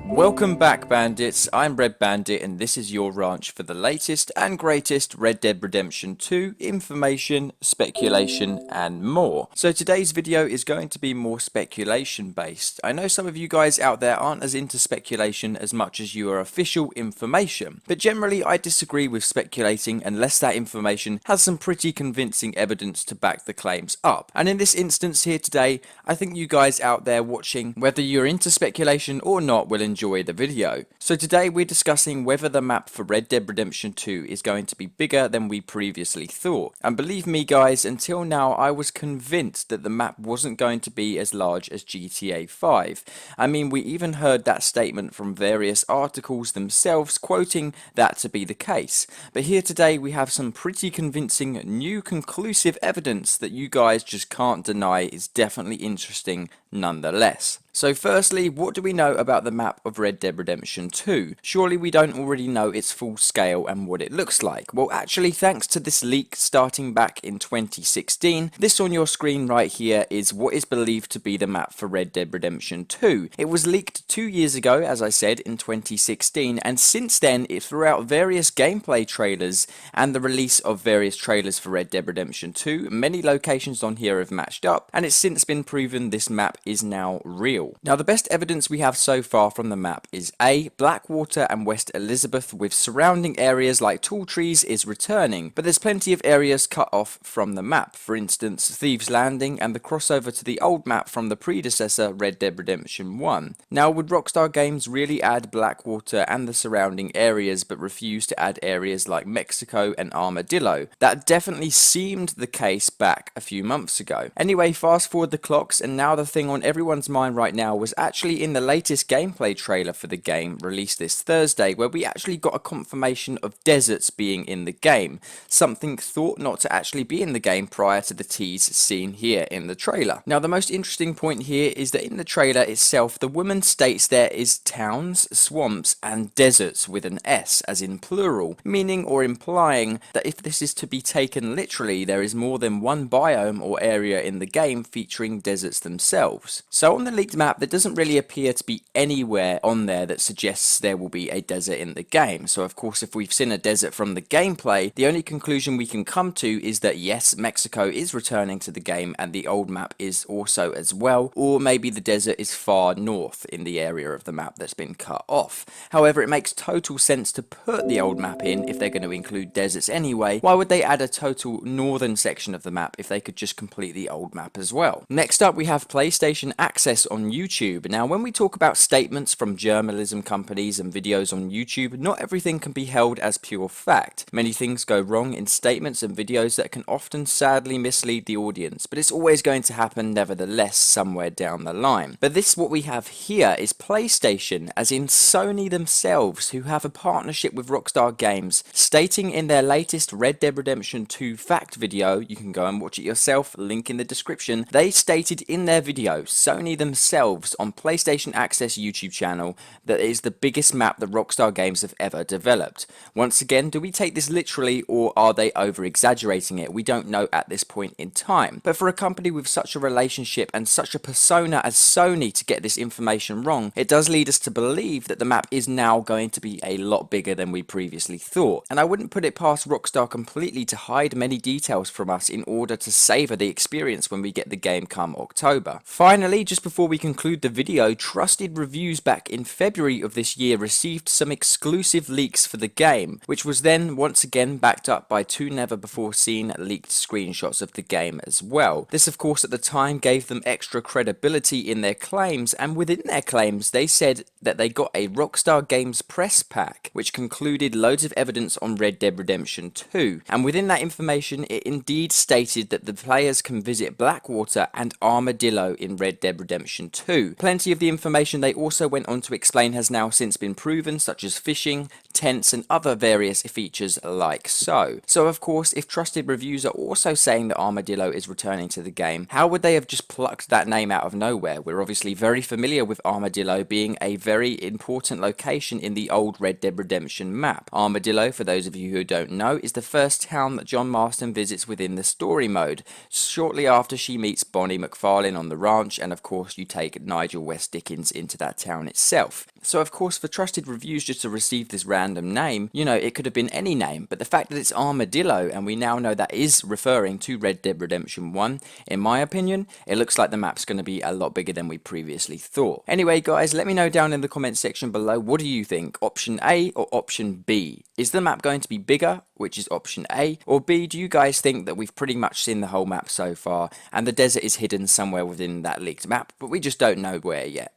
Welcome back, bandits. I'm Red Bandit, and this is your ranch for the latest and greatest Red Dead Redemption 2 information, speculation, and more. So today's video is going to be more speculation based. I know some of you guys out there aren't as into speculation as much as you are official information, but generally I disagree with speculating unless that information has some pretty convincing evidence to back the claims up. And in this instance here today, I think you guys out there watching, whether you're into speculation or not, will enjoy the video. So today we're discussing whether the map for Red Dead Redemption 2 is going to be bigger than we previously thought. And believe me guys, until now I was convinced that the map wasn't going to be as large as GTA 5. I mean, we even heard that statement from various articles themselves quoting that to be the case. But here today we have some pretty convincing new conclusive evidence that you guys just can't deny is definitely interesting nonetheless. So firstly, what do we know about the map of Red Dead Redemption 2? Surely we don't already know its full scale and what it looks like. Well, actually, thanks to this leak starting back in 2016, this on your screen right here is what is believed to be the map for Red Dead Redemption 2. It was leaked 2 years ago, as I said, in 2016, and since then, throughout various gameplay trailers and the release of various trailers for Red Dead Redemption 2, many locations on here have matched up, and it's since been proven this map is now real. Now, the best evidence we have so far from the map is A. Blackwater and West Elizabeth, with surrounding areas like tall trees is returning, but there's plenty of areas cut off from the map. For instance, Thieves Landing and the crossover to the old map from the predecessor Red Dead Redemption 1. Now, would Rockstar Games really add Blackwater and the surrounding areas but refuse to add areas like Mexico and Armadillo? That definitely seemed the case back a few months ago. Anyway, fast forward the clocks, and now the thing on everyone's mind right now was actually in the latest gameplay trailer for the game released this Thursday, where we actually got a confirmation of deserts being in the game, something thought not to actually be in the game prior to the tease seen here in the trailer. Now, the most interesting point here is that in the trailer itself, the woman states there is towns, swamps, and deserts with an S, as in plural, meaning or implying that if this is to be taken literally, there is more than one biome or area in the game featuring deserts themselves. So on the leaked map, there doesn't really appear to be anywhere on there that suggests there will be a desert in the game. So of course, if we've seen a desert from the gameplay, the only conclusion we can come to is that yes, Mexico is returning to the game and the old map is also as well, or maybe the desert is far north in the area of the map that's been cut off. However, it makes total sense to put the old map in if they're going to include deserts anyway. Why would they add a total northern section of the map if they could just complete the old map as well? Next up, we have PlayStation Access on YouTube. Now, when we talk about statements from journalism companies and videos on YouTube, not everything can be held as pure fact. Many things go wrong in statements and videos that can often sadly mislead the audience, but it's always going to happen nevertheless somewhere down the line. But this, what we have here, is PlayStation, as in Sony themselves, who have a partnership with Rockstar Games, stating in their latest Red Dead Redemption 2 fact video, you can go and watch it yourself, link in the description, they stated in their video, Sony themselves on PlayStation Access YouTube channel, that it is the biggest map that Rockstar Games have ever developed. Once again, do we take this literally or are they over exaggerating it? We don't know at this point in time. But for a company with such a relationship and such a persona as Sony to get this information wrong, it does lead us to believe that the map is now going to be a lot bigger than we previously thought. And I wouldn't put it past Rockstar completely to hide many details from us in order to savour the experience when we get the game come October. Finally, just before we conclude the video, Trusted Reviews back in February of this year received some exclusive leaks for the game, which was then once again backed up by two never before seen leaked screenshots of the game as well. This of course at the time gave them extra credibility in their claims, and within their claims they said that they got a Rockstar Games press pack which concluded loads of evidence on Red Dead Redemption 2, and within that information it indeed stated that the players can visit Blackwater and Armadillo in Red Dead Redemption 2. Plenty of the information they also went on to explain has now since been proven, such as fishing, tents, and other various features like so. So of course, if trusted reviews are also saying that Armadillo is returning to the game, how would they have just plucked that name out of nowhere? We're obviously very familiar with Armadillo being a very important location in the old Red Dead Redemption map. Armadillo, for those of you who don't know, is the first town that John Marston visits within the story mode, shortly after she meets Bonnie McFarlane on the ranch, and of course you take Nigel West Dickens into that town itself. So of course for trusted reviews just to receive this random name, you know, it could have been any name, but the fact that it's Armadillo and we now know that is referring to Red Dead Redemption 1, in my opinion, it looks like the map's going to be a lot bigger than we previously thought. Anyway guys, let me know down in the comment section below, what do you think? Option A or option B? Is the map going to be bigger, which is option A, or B, do you guys think that we've pretty much seen the whole map so far and the desert is hidden somewhere within that leaked map, but we just don't know where yet?